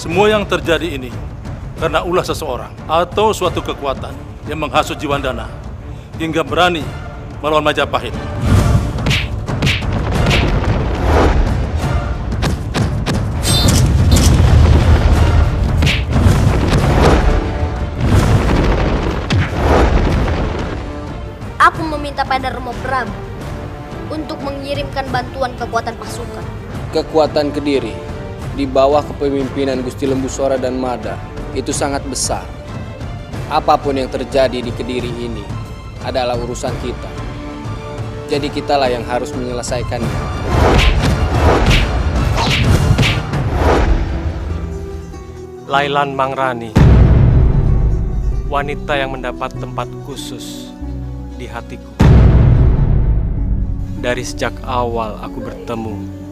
Semua yang terjadi ini karena ulah seseorang atau suatu kekuatan yang menghasut Jiwandana hingga berani melawan Majapahit. Aku meminta pada Romo Prabu untuk mengirimkan bantuan kekuatan pasukan. Kekuatan Kediri di bawah kepemimpinan Gusti Lembusora dan Mada itu sangat besar. Apapun yang terjadi di Kediri ini adalah urusan kita. Jadi kitalah yang harus menyelesaikannya. Lailan Mangrani, wanita yang mendapat tempat khusus di hatiku. Dari sejak awal aku bertemu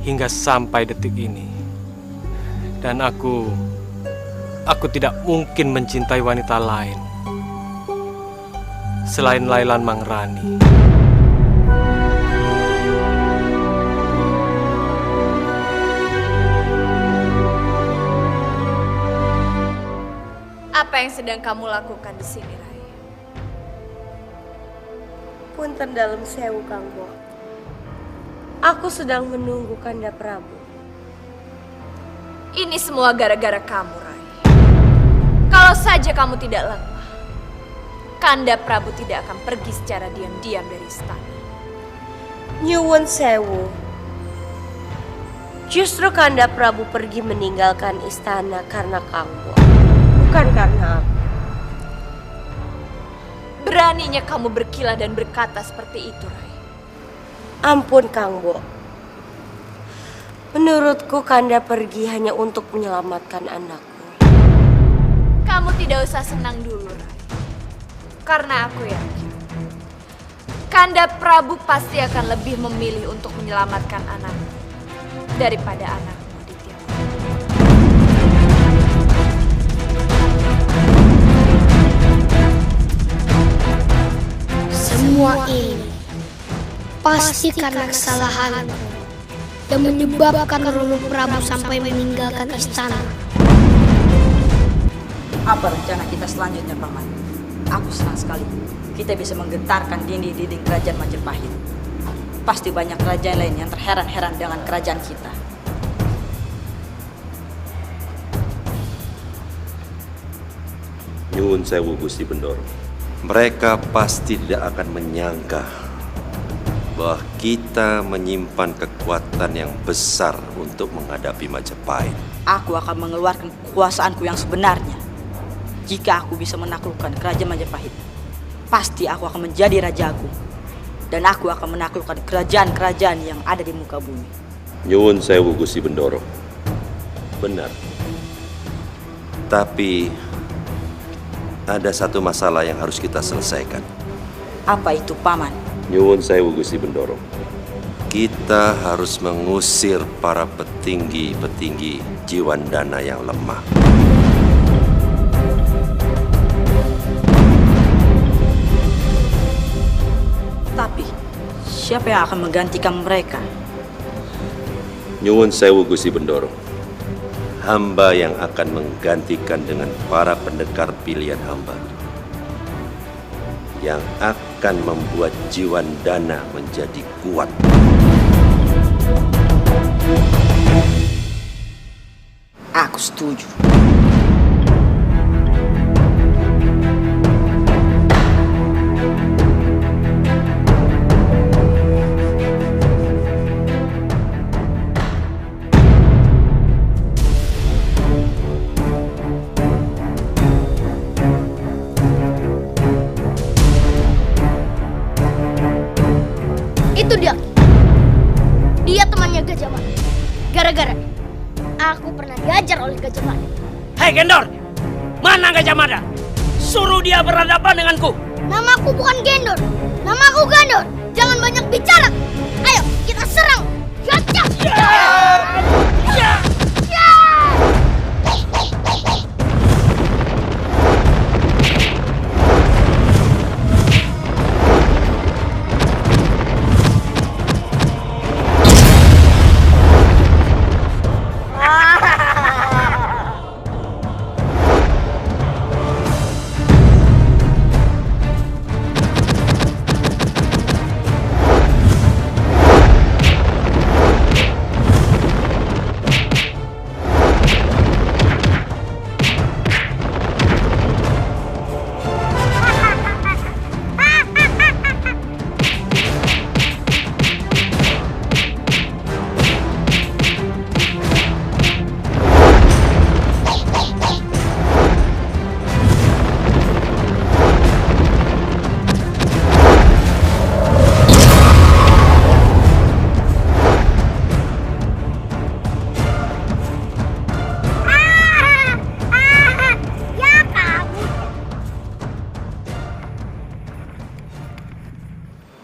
hingga sampai detik ini. Dan aku tidak mungkin mencintai wanita lain selain Lailan Mangrani. Apa yang sedang kamu lakukan di sini, Rai? Punten dalam sewu, Kang Bo. Aku sedang menunggu Kanda Prabu. Ini semua gara-gara kamu, Rai. Kalau saja kamu tidak lemah, Kanda Prabu tidak akan pergi secara diam-diam dari istana. Nyuwun sewu. Justru Kanda Prabu pergi meninggalkan istana karena Kang Bo, bukan karena aku. Beraninya kamu berkilah dan berkata seperti itu, Rai. Ampun, Kang Bo. Menurutku Kanda pergi hanya untuk menyelamatkan anakku. Kamu tidak usah senang dulu, Rai. Karena aku yakin Kanda Prabu pasti akan lebih memilih untuk menyelamatkan anakmu daripada anakmu, Aditya. Semua ini pasti karena kesalahanku yang menyebabkan Romo Prabu sampai meninggalkan istana. Apa rencana kita selanjutnya, Paman? Aku senang sekali kita bisa menggetarkan dinding-dinding kerajaan Majapahit. Pasti banyak kerajaan lain yang terheran-heran dengan kerajaan kita. Nyuwun sewu Gusti Bendoro. Mereka pasti tidak akan menyangka bahwa kita menyimpan kekuatan yang besar untuk menghadapi Majapahit. Aku akan mengeluarkan kekuasaanku yang sebenarnya. Jika aku bisa menaklukkan kerajaan Majapahit, pasti aku akan menjadi Raja Agung. Dan aku akan menaklukkan kerajaan-kerajaan yang ada di muka bumi. Nyuwun sewu Gusti Bendoro. Benar. Tapi ada satu masalah yang harus kita selesaikan. Apa itu, Paman? Nyuwun sewu Gusti Bendoro. Kita harus mengusir para petinggi-petinggi Jiwandana yang lemah. Tapi siapa yang akan menggantikan mereka? Nyuwun sewu Gusti Bendoro. Hamba yang akan menggantikan dengan para pendekar pilihan hamba, yang akan membuat Jiwandana menjadi kuat. Aku setuju. Itu dia. Dia temannya Gajah Mada. Gara-gara aku pernah diajar oleh Gajah Mada. Hei Gendor, mana Gajah Mada? Suruh dia berhadapan denganku. Namaku bukan Gendor. Namaku Gandor. Jangan banyak bicara. Ayo kita serang.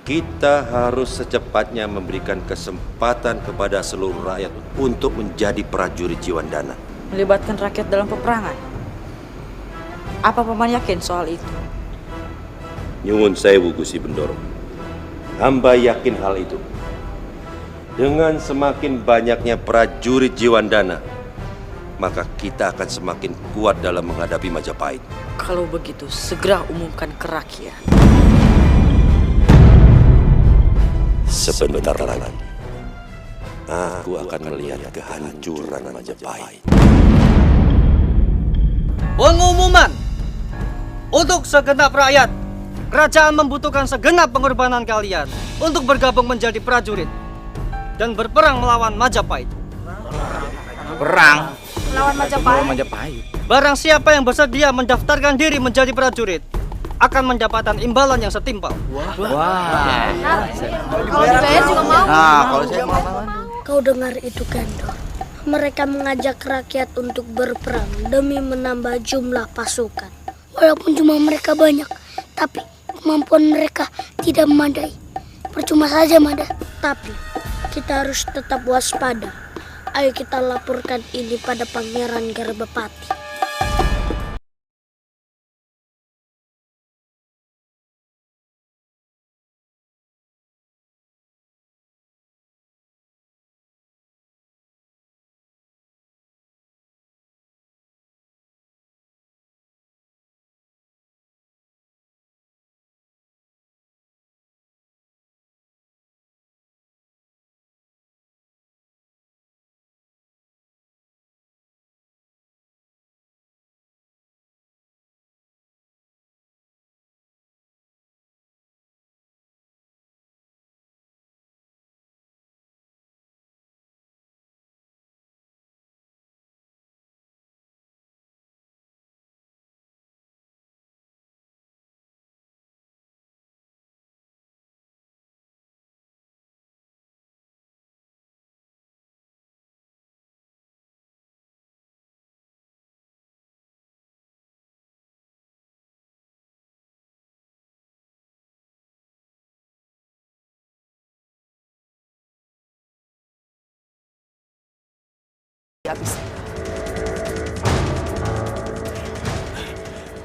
Kita harus secepatnya memberikan kesempatan kepada seluruh rakyat untuk menjadi prajurit Jiwandana. Melibatkan rakyat dalam peperangan. Apa Paman yakin soal itu? Nyuwun sewu Gusti Bendoro. Hamba yakin hal itu. Dengan semakin banyaknya prajurit Jiwandana, maka kita akan semakin kuat dalam menghadapi Majapahit. Kalau begitu, segera umumkan ke rakyat. Sebentar lagi, aku akan melihat kehancuran Majapahit. Pengumuman untuk segenap rakyat. Kerajaan membutuhkan segenap pengorbanan kalian untuk bergabung menjadi prajurit dan berperang melawan Majapahit. Perang Melawan Majapahit. Barang siapa yang bersedia mendaftarkan diri menjadi prajurit akan mendapatkan imbalan yang setimpal. Kalau dibayar juga mau. kalau saya mau. Kau dengar itu, Gendor? Mereka mengajak rakyat untuk berperang demi menambah jumlah pasukan. Walaupun jumlah mereka banyak, tapi kemampuan mereka tidak memadai. Percuma saja, Mada. Tapi kita harus tetap waspada. Ayo kita laporkan ini pada Pangeran Garbapati.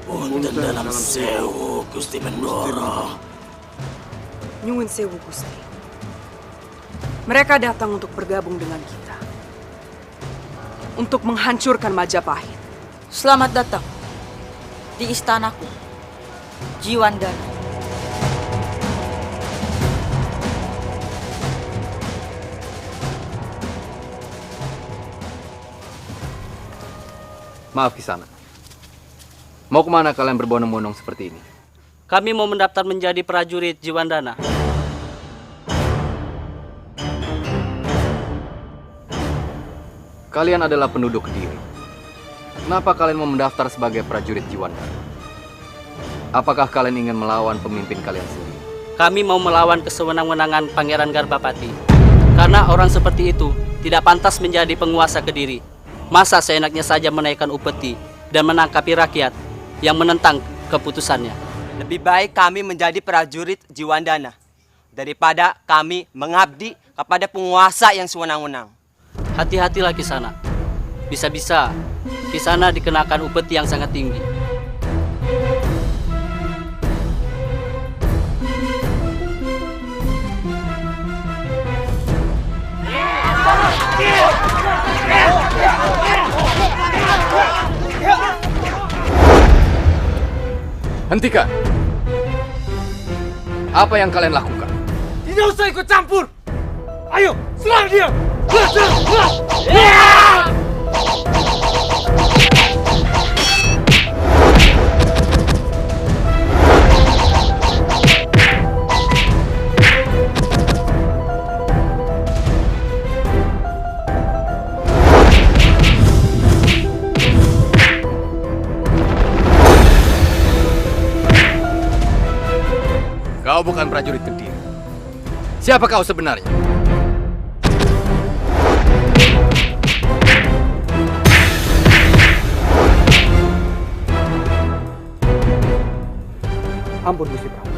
Punten dalam sewu Gusti Bendoro. Nyuwun sewu Gusti. Mereka datang untuk bergabung dengan kita. Untuk menghancurkan Majapahit. Selamat datang di istanaku, Jiwandana. Maaf Kisana. Mau kemana kalian berbondong-bondong seperti ini? Kami mau mendaftar menjadi prajurit Jiwandana. Kalian adalah penduduk Kediri. Kenapa kalian mau mendaftar sebagai prajurit Jiwandana? Apakah kalian ingin melawan pemimpin kalian sendiri? Kami mau melawan kesewenang-wenangan Pangeran Garbapati. Karena orang seperti itu tidak pantas menjadi penguasa Kediri. Masa seenaknya saja menaikkan upeti dan menangkapi rakyat yang menentang keputusannya. Lebih baik kami menjadi prajurit Jiwandana daripada kami mengabdi kepada penguasa yang sewenang-wenang. Hati-hatilah Kisana. Bisa-bisa Kisana dikenakan upeti yang sangat tinggi. Hentikan! Apa yang kalian lakukan? Tidak usah ikut campur. Ayo, serang dia. Kau bukan prajurit Kediri. Siapa kau sebenarnya? Ampun Gusti Prabu.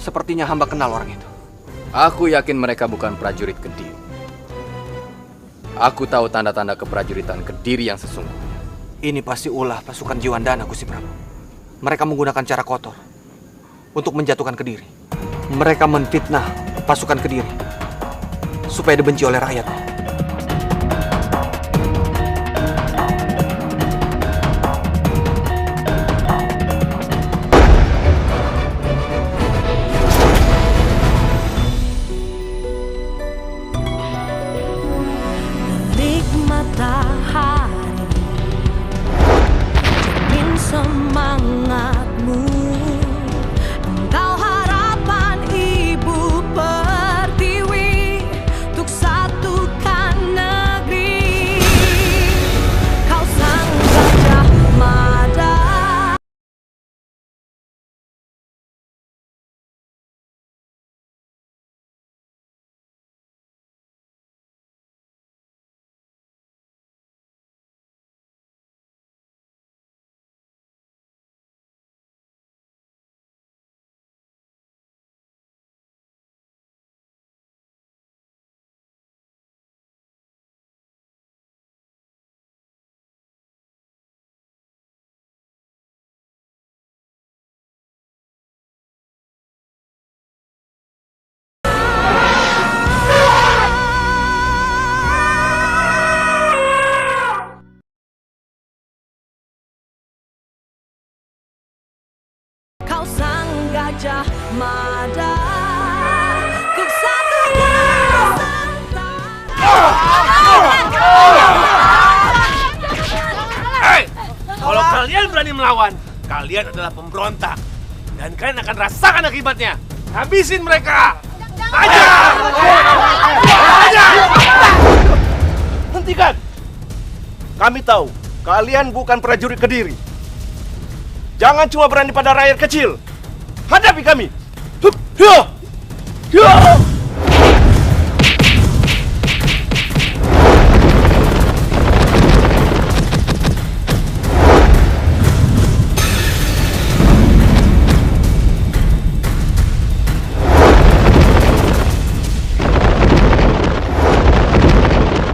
Sepertinya hamba kenal orang itu. Aku yakin mereka bukan prajurit Kediri. Aku tahu tanda-tanda keprajuritan Kediri yang sesungguhnya. Ini pasti ulah pasukan Jiwandana, Gusti Prabu. Mereka menggunakan cara kotor untuk menjatuhkan Kediri. Mereka menfitnah pasukan Kediri supaya dibenci oleh rakyat. Kau sang gajah mada, ku satukan. Hei, kalau kalian berani melawan, kalian adalah pemberontak. Dan kalian akan rasakan akibatnya. Habisin mereka! Hajar! Hajar! Hentikan! Kami tahu, kalian bukan prajurit Kediri. Jangan cuma berani pada rakyat kecil. Hadapi kami! Hup! Hyah! Hyah!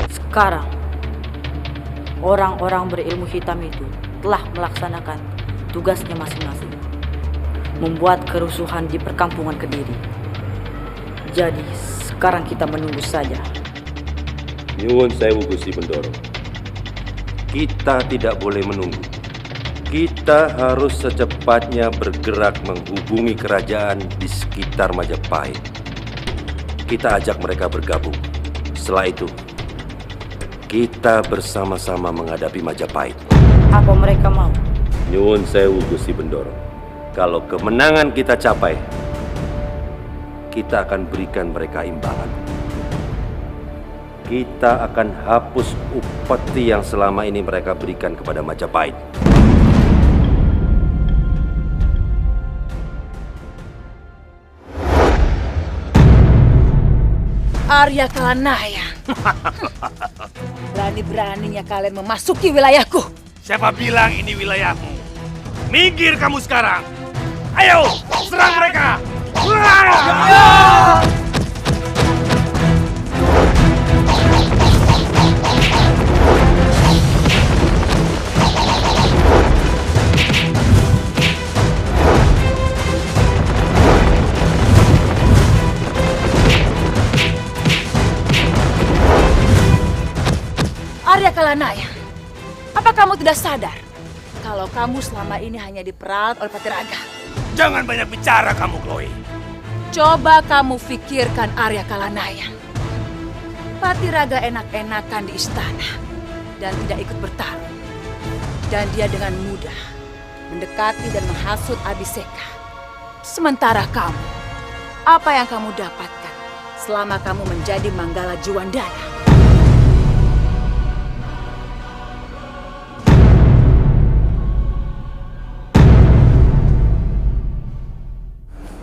Sekarang, orang-orang berilmu hitam itu telah melaksanakan tugasnya masing-masing, membuat kerusuhan di perkampungan Kediri. Jadi, sekarang kita menunggu saja. Nyuwun sewu Gusti Bendoro. Kita tidak boleh menunggu. Kita harus secepatnya bergerak menghubungi kerajaan di sekitar Majapahit. Kita ajak mereka bergabung. Setelah itu, kita bersama-sama menghadapi Majapahit. Apa mereka mau? Nyuwun sewu Gusti Bendoro. Kalau kemenangan kita capai, kita akan berikan mereka imbalan. Kita akan hapus upeti yang selama ini mereka berikan kepada Majapahit. Arya Kalanaya. Berani-beraninya kalian memasuki wilayahku. Siapa bilang ini wilayahmu? Minggir kamu sekarang! Ayo, serang mereka! Arya Kalanaya, apa kamu tidak sadar kalau kamu selama ini hanya diperalat oleh Patiraga? Jangan banyak bicara kamu, Chloe. Coba kamu pikirkan Arya Kalanaya. Patiraga enak-enakan di istana dan tidak ikut bertarung. Dan dia dengan mudah mendekati dan menghasut Abiseka. Sementara kamu, apa yang kamu dapatkan selama kamu menjadi Manggala Jiwandana?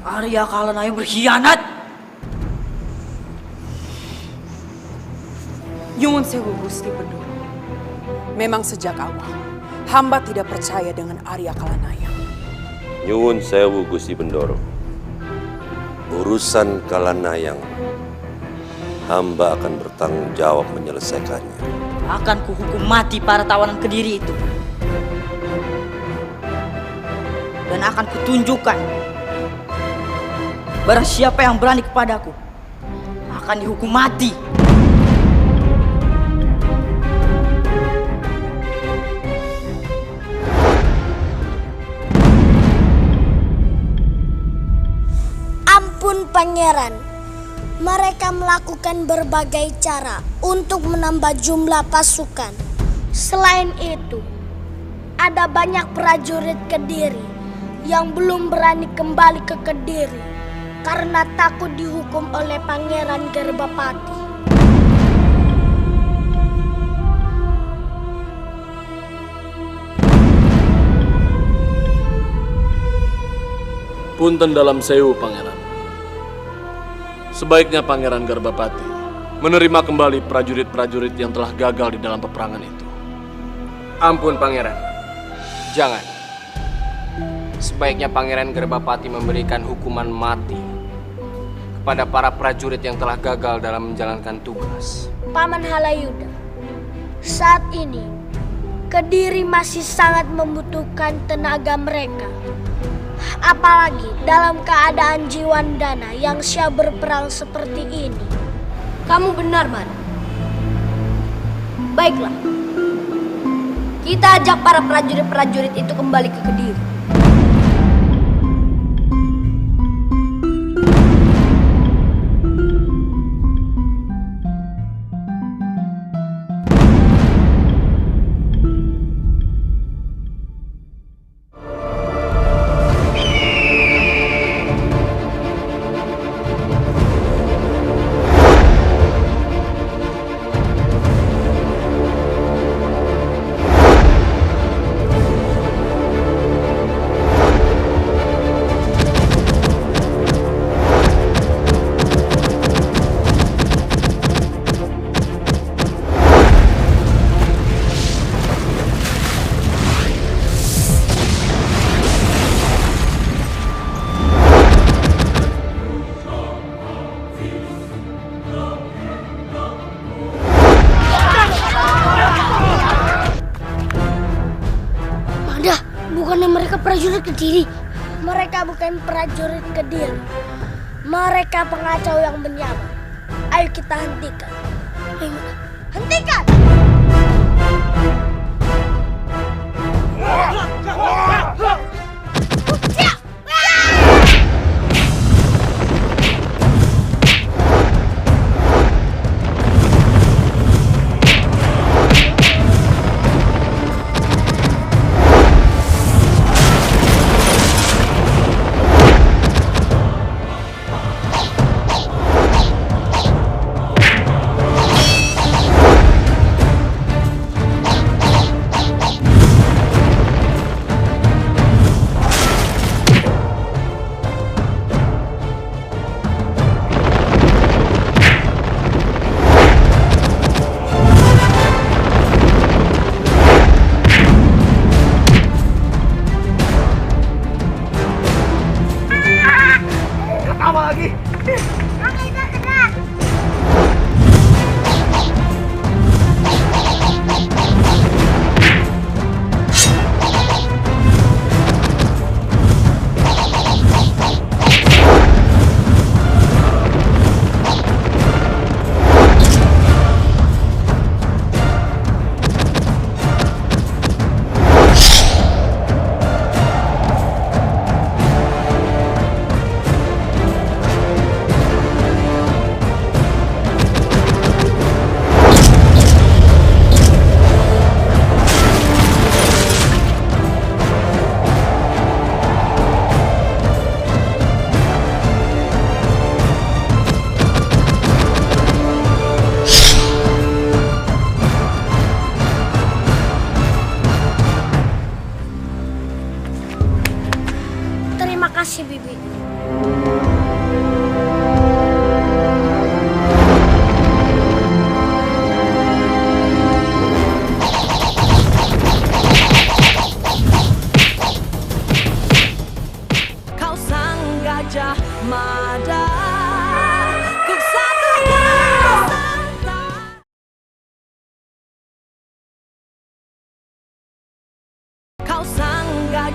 Arya Kalanaya berkhianat. Nyuwun sewu Gusti Bendoro. Memang sejak awal, hamba tidak percaya dengan Arya Kalanaya. Nyuwun sewu Gusti Bendoro. Urusan Kalanayang, hamba akan bertanggung jawab menyelesaikannya. Akan kuhukum mati para tawanan Kediri itu. Dan akan kutunjukkan barang siapa yang berani kepadaku akan dihukum mati. Ampun Pangeran, mereka melakukan berbagai cara untuk menambah jumlah pasukan. Selain itu, ada banyak prajurit Kediri yang belum berani kembali ke Kediri karena takut dihukum oleh Pangeran Garbapati. Punten dalam sewu, Pangeran. Sebaiknya Pangeran Garbapati menerima kembali prajurit-prajurit yang telah gagal di dalam peperangan itu. Ampun, Pangeran. Jangan. Sebaiknya Pangeran Garbapati memberikan hukuman mati kepada para prajurit yang telah gagal dalam menjalankan tugas. Paman Halayuda, saat ini Kediri masih sangat membutuhkan tenaga mereka. Apalagi dalam keadaan Jiwandana yang siap berperang seperti ini. Kamu benar, Man. Baiklah. Kita ajak para prajurit-prajurit itu kembali ke Kediri. Bukannya mereka prajurit Kediri? Mereka bukan prajurit Kediri. Mereka pengacau yang menyamar. Ayo kita hentikan. Ayo, hentikan!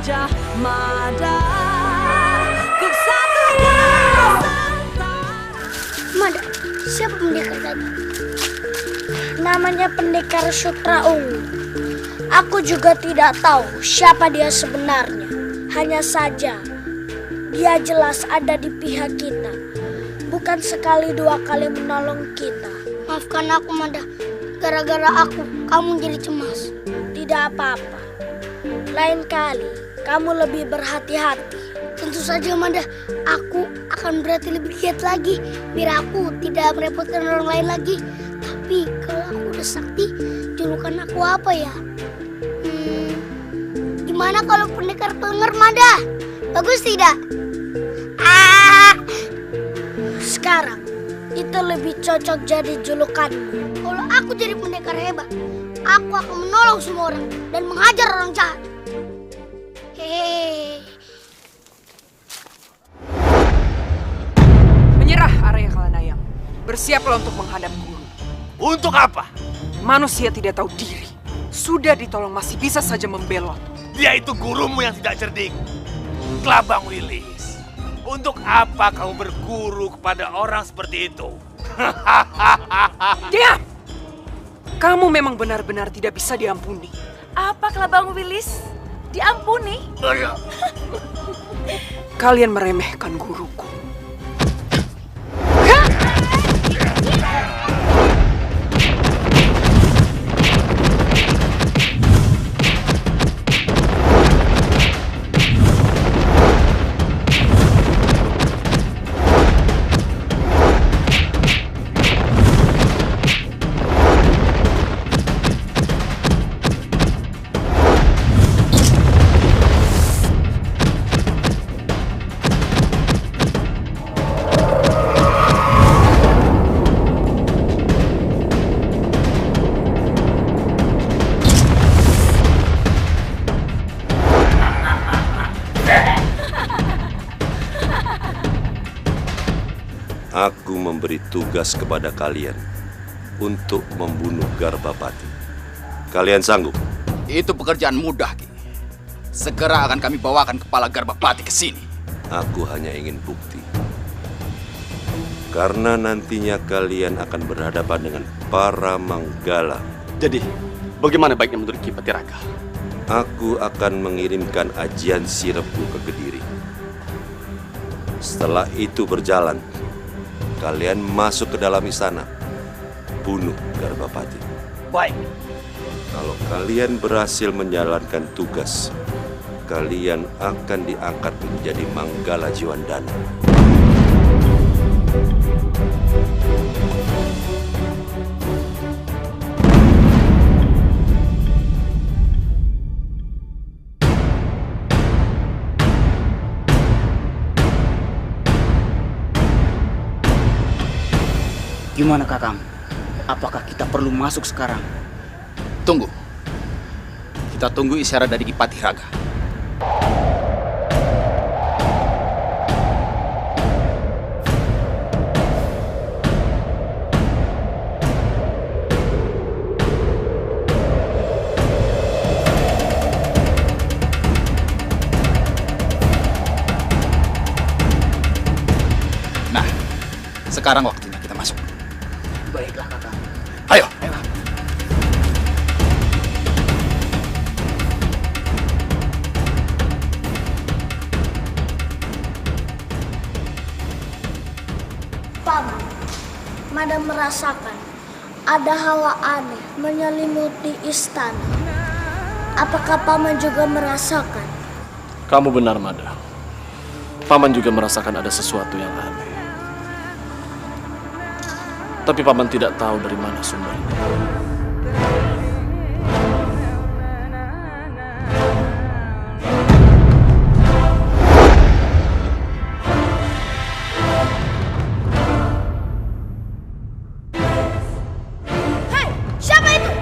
Gajah Mada, kesatuan. Mada, siapa pendekar tadi? Namanya Pendekar Sutra Ungu. Aku juga tidak tahu siapa dia sebenarnya. Hanya saja dia jelas ada di pihak kita. Bukan sekali dua kali menolong kita. Maafkan aku, Mada. Gara-gara aku, kamu jadi cemas. Tidak apa-apa. Lain kali, kamu lebih berhati-hati. Tentu saja, Mada. Aku akan berhati lebih giat lagi. Biar aku tidak merepotkan orang lain lagi. Tapi kalau aku udah sakti, julukan aku apa ya? Gimana kalau pendekar pelengar, Mada? Bagus tidak? Sekarang, itu lebih cocok jadi julukanmu. Kalau aku jadi pendekar hebat, aku akan menolong semua orang dan menghajar orang jahat. Hehehe. Menyerah, Arya Kalanayang. Bersiaplah untuk menghadap guru. Untuk apa? Manusia tidak tahu diri. Sudah ditolong masih bisa saja membelot. Dia itu gurumu yang tidak cerdik. Kelabang Wilis. Untuk apa kamu berguru kepada orang seperti itu? Diam! Kamu memang benar-benar tidak bisa diampuni. Apa Kelabang Wilis? Diampuni? Kalian meremehkan guruku. Aku memberi tugas kepada kalian untuk membunuh Garbapati. Kalian sanggup? Itu pekerjaan mudah, Ki. Segera akan kami bawakan kepala Garbapati ke sini. Aku hanya ingin bukti. Karena nantinya kalian akan berhadapan dengan para manggala. Jadi, bagaimana baiknya menurut Ki Patiraga? Aku akan mengirimkan ajian Sirepu ke Kediri. Setelah itu berjalan, kalian masuk ke dalam istana, bunuh Garbapati. Baik. Kalau kalian berhasil menjalankan tugas, kalian akan diangkat menjadi Manggala Jiwandana. Gimana Kakang? Apakah kita perlu masuk sekarang? Tunggu. Kita tunggu isyarat dari Ki Patiraga. Nah, sekarang waktunya kita masuk. Baiklah Kakang. Ayo. Paman, Mada merasakan ada hawa aneh menyelimuti istana. Apakah Paman juga merasakan? Kamu benar, Mada. Paman juga merasakan ada sesuatu yang aneh. Tapi Paman tidak tahu dari mana sumbernya. Hei, siapa itu?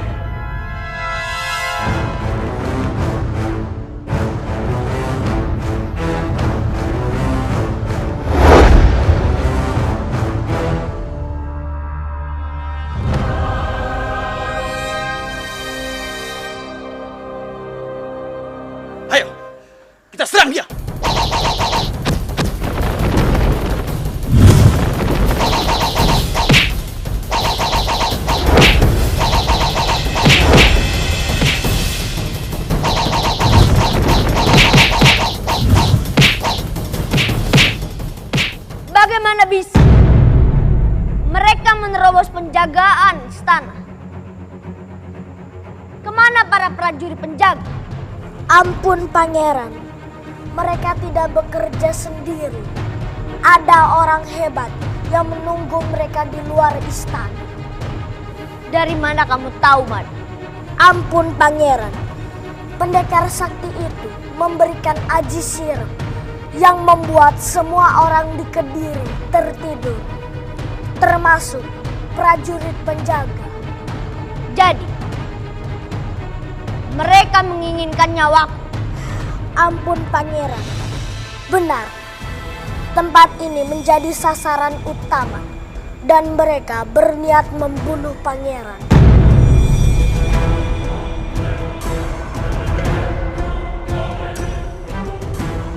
serang dia! Bagaimana bisa mereka menerobos penjagaan istana? Kemana para prajurit penjaga? Ampun pangeran, mereka tidak bekerja sendiri. Ada orang hebat yang menunggu mereka di luar istana. Dari mana kamu tahu, Mada? Ampun pangeran, pendekar sakti itu memberikan aji siram yang membuat semua orang di Kediri tertidur, termasuk prajurit penjaga. Jadi, mereka menginginkan nyawaku. Ampun pangeran, benar. Tempat ini menjadi sasaran utama dan mereka berniat membunuh pangeran.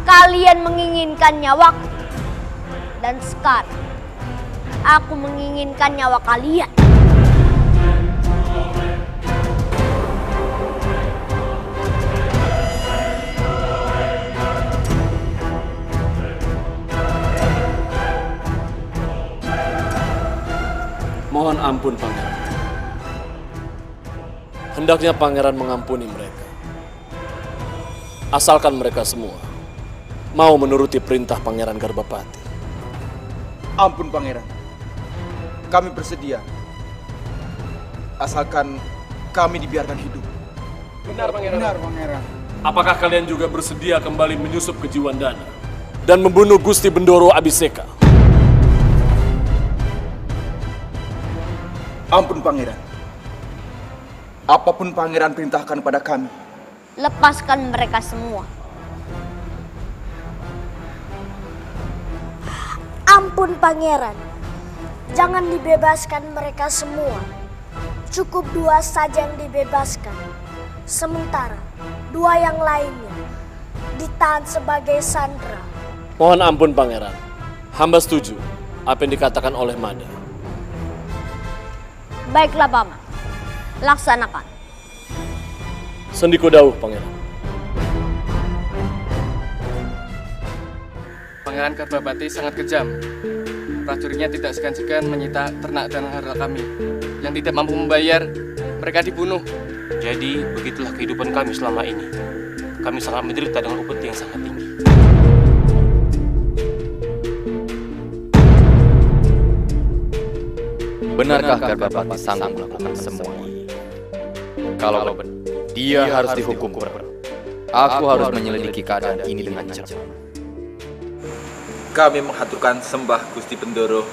Kalian menginginkan nyawaku. Dan sekarang, aku menginginkan nyawa kalian. Mohon ampun, Pangeran. Hendaknya Pangeran mengampuni mereka. Asalkan mereka semua mau menuruti perintah Pangeran Garbapati. Ampun, Pangeran. Kami bersedia. Asalkan kami dibiarkan hidup. Benar, Pangeran. Benar, Pangeran. Apakah kalian juga bersedia kembali menyusup ke Jiwandana dan membunuh Gusti Bendoro Abiseka? Ampun, Pangeran. Apapun Pangeran perintahkan pada kami. Lepaskan mereka semua. Ampun pangeran, jangan dibebaskan mereka semua. Cukup 2 saja yang dibebaskan. Sementara 2 yang lainnya ditahan sebagai sandera. Mohon ampun, Pangeran. Hamba setuju apa yang dikatakan oleh Mada. Baiklah, Paman. Laksanakan. Sendiko dawuh, Pangeran. Pangeran Garbapati sangat kejam. Prajuritnya tidak segan-segan menyita ternak dan harta kami. Yang tidak mampu membayar, mereka dibunuh. Jadi, begitulah kehidupan kami selama ini. Kami sangat menderita dengan upeti yang sangat tinggi. Benarkah Garbapati sanggup melakukan semua ini? Kalau dia harus dihukum berat. Aku harus menyelidiki keadaan ini dengan cepat. Kami menghaturkan sembah Gusti Bendoro.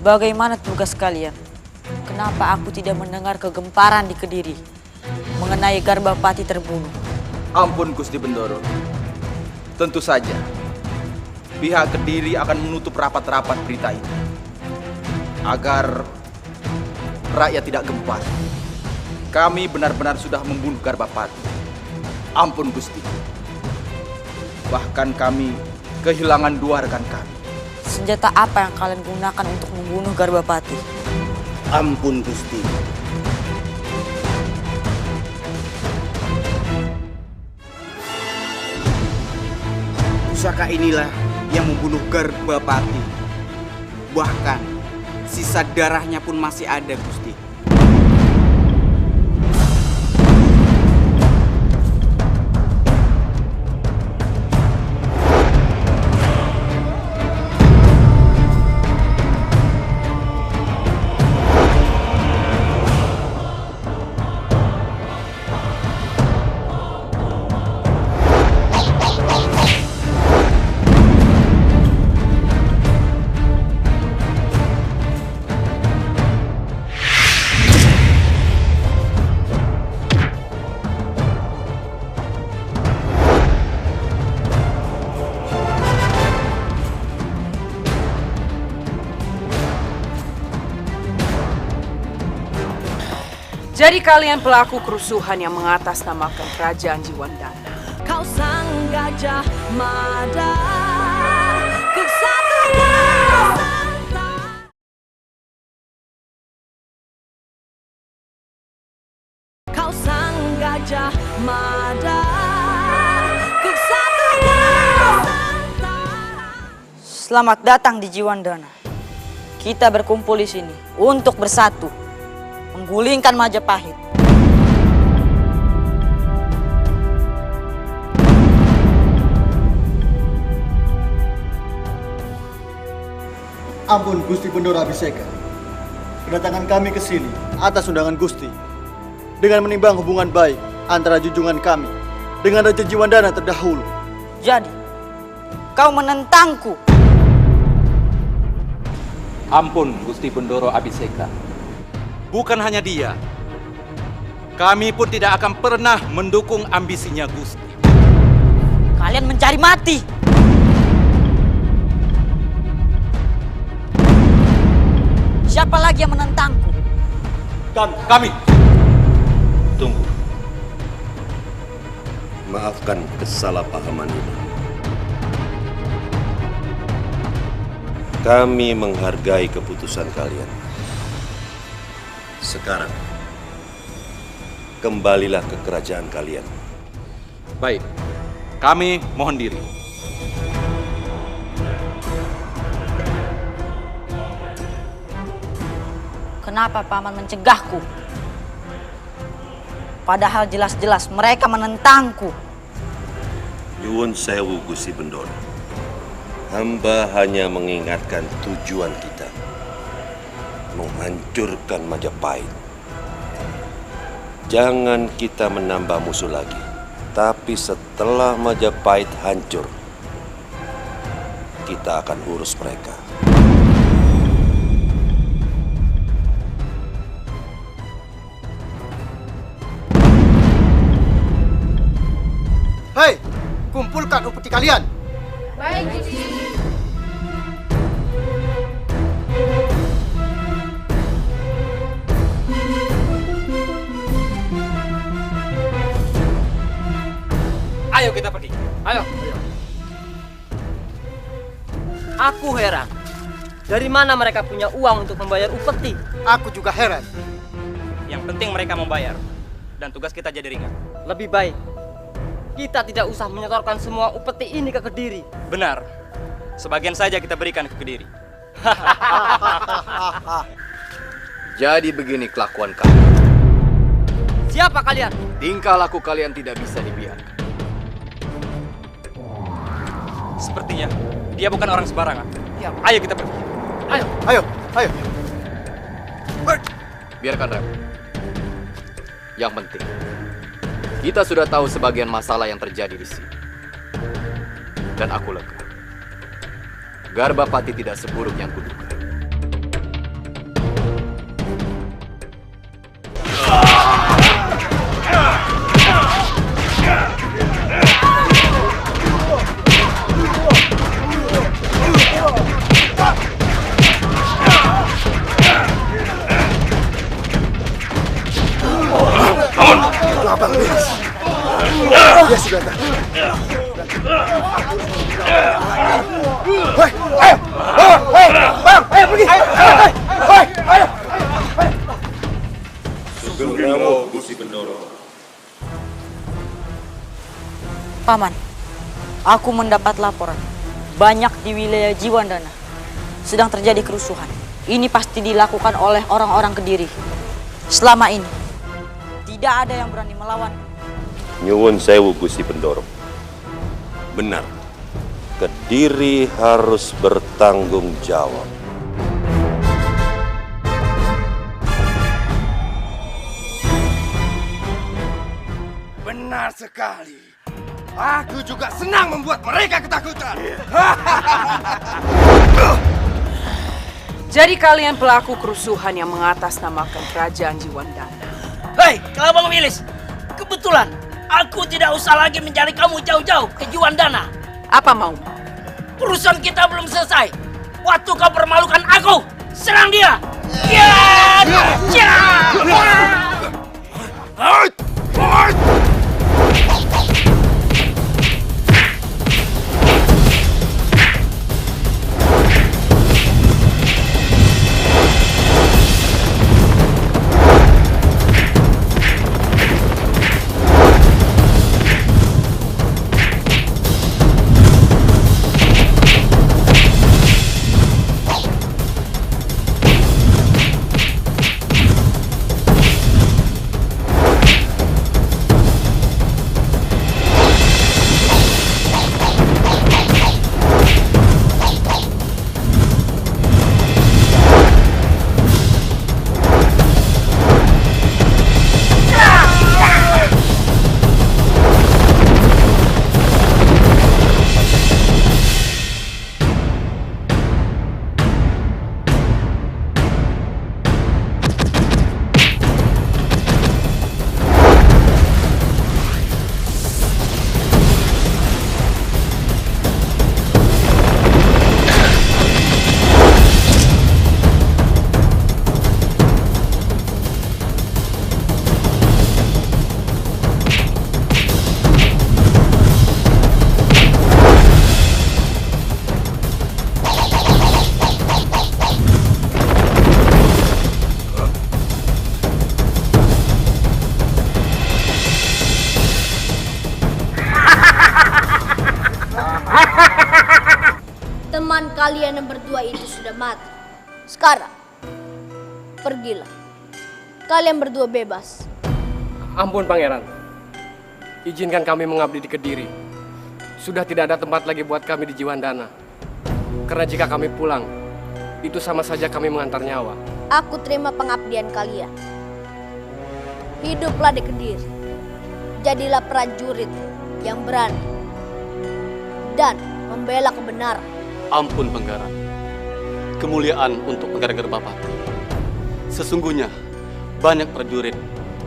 Bagaimana tugas kalian? Kenapa aku tidak mendengar kegemparan di Kediri mengenai Garbapati terbunuh? Ampun Gusti Bendoro. Tentu saja pihak Kediri akan menutup rapat-rapat berita ini agar rakyat tidak gempar. Kami benar-benar sudah membunuh Garbapati. Ampun Gusti. Bahkan kami kehilangan 2 rekan kami. Senjata apa yang kalian gunakan untuk membunuh Garbapati? Ampun Gusti. Pusaka inilah yang membunuh Garbapati. Bahkan sisa darahnya pun masih ada, Gusti. Jadi kalian pelaku kerusuhan yang mengatasnamakan kerajaan Jiwandana. Kau sang Gajah Mada, Kesatria Santa. Kau sang Gajah Mada, Kesatria Santa. Selamat datang di Jiwandana. Kita berkumpul di sini untuk bersatu, menggulingkan Majapahit. Ampun Gusti Bendoro Abiseka. Kedatangan kami ke sini atas undangan Gusti dengan menimbang hubungan baik antara junjungan kami dengan Raja Jiwandana terdahulu. Jadi, kau menentangku? Ampun Gusti Bendoro Abiseka. Bukan hanya dia, kami pun tidak akan pernah mendukung ambisinya Gusti. Kalian mencari mati. Siapa lagi yang menentangku? Kami. Tunggu. Maafkan kesalahpahaman ini. Kami menghargai keputusan kalian. Sekarang, kembalilah ke kerajaan kalian. Baik, kami mohon diri. Kenapa Paman mencegahku? Padahal jelas-jelas mereka menentangku. Nyuwun sewu Gusti Bendoro. Hamba hanya mengingatkan tujuan kita. Menghancurkan Majapahit. Jangan kita menambah musuh lagi. Tapi setelah Majapahit hancur, kita akan urus mereka. Hei, kumpulkan upeti kalian. Baik, Gusti. Ayo kita pergi. Ayo. Aku heran. Dari mana mereka punya uang untuk membayar upeti? Aku juga heran. Yang penting mereka membayar. Dan tugas kita jadi ringan. Lebih baik kita tidak usah menyetorkan semua upeti ini ke Kediri. Benar. Sebagian saja kita berikan ke Kediri. Jadi begini kelakuan kalian. Siapa kalian? Tingkah laku kalian tidak bisa dibiarkan. Sepertinya dia bukan orang sembarangan. Ya. Ayo kita pergi. Ayo. Ayo, ayo. Biarkan Rem. Yang penting, kita sudah tahu sebagian masalah yang terjadi di sini. Dan aku lega. Garbapati tidak seburuk yang kuduga. Ya sudah tak. Hei, ayo, bang, ayo pergi. Ayo. Sugeng Prabu Gusti Bendoro. Paman, aku mendapat laporan banyak di wilayah Jiwandana sedang terjadi kerusuhan. Ini pasti dilakukan oleh orang-orang Kediri. Selama ini tidak ada yang berani melawan. Nyuwun sewu Gusti Bendoro. Benar. Kediri harus bertanggung jawab. Benar sekali. Aku juga senang membuat mereka ketakutan. Jadi kalian pelaku kerusuhan yang mengatasnamakan kerajaan Jiwandana. Hei, Kelabang Wilis. Kebetulan aku tidak usah lagi mencari kamu jauh-jauh ke Jiwandana. Apa mau? Urusan kita belum selesai. Waktu kau permalukan aku, serang dia. Teman kalian yang berdua itu sudah mati. Sekarang, pergilah. Kalian berdua bebas. Ampun Pangeran, izinkan kami mengabdi di Kediri. Sudah tidak ada tempat lagi buat kami di Jiwandana. Karena jika kami pulang, itu sama saja kami mengantar nyawa. Aku terima pengabdian kalian. Hiduplah di Kediri. Jadilah prajurit yang berani dan membela kebenaran. Ampun Pangeran, kemuliaan untuk Pangeran Garbapati. Sesungguhnya banyak prajurit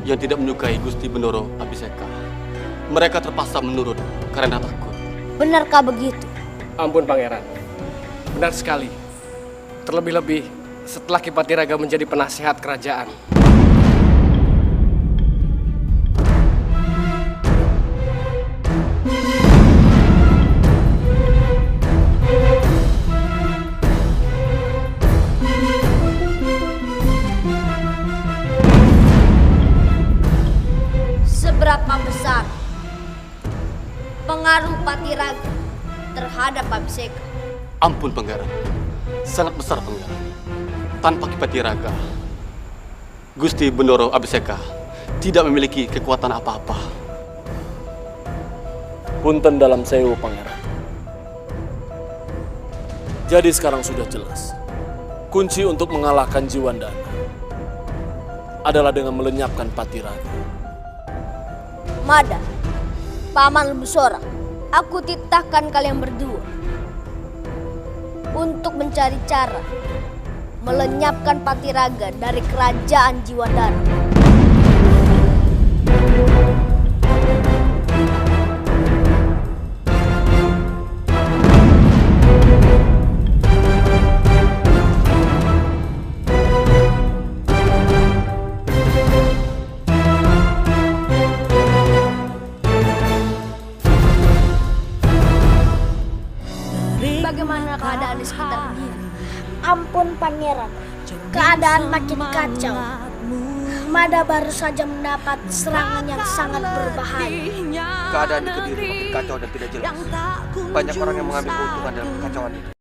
yang tidak menyukai Gusti Bendoro Abiseka. Mereka terpaksa menurut karena takut. Benarkah begitu? Ampun Pangeran, benar sekali. Terlebih-lebih setelah Ki Patiraga menjadi penasihat kerajaan. Seberapa besar pengaruh Patiraga terhadap Abiseka? Ampun Pangeran, sangat besar Pangeran. Tanpa Ki Patiraga, Gusti Bendoro Abiseka tidak memiliki kekuatan apa-apa. Punten dalam sewu Pangeran. Jadi sekarang sudah jelas, kunci untuk mengalahkan Jiwandana adalah dengan melenyapkan Patiraga. Mada, Paman Lembusora, aku titahkan kalian berdua untuk mencari cara melenyapkan Patiraga dari kerajaan Jiwandana. Bagaimana keadaan di sekitar Kediri? Ampun Pangeran, keadaan makin kacau. Mada baru saja mendapat serangan yang sangat berbahaya. Keadaan di Kediri makin kacau dan tidak jelas. Banyak orang yang mengambil keuntungan dalam kekacauan ini.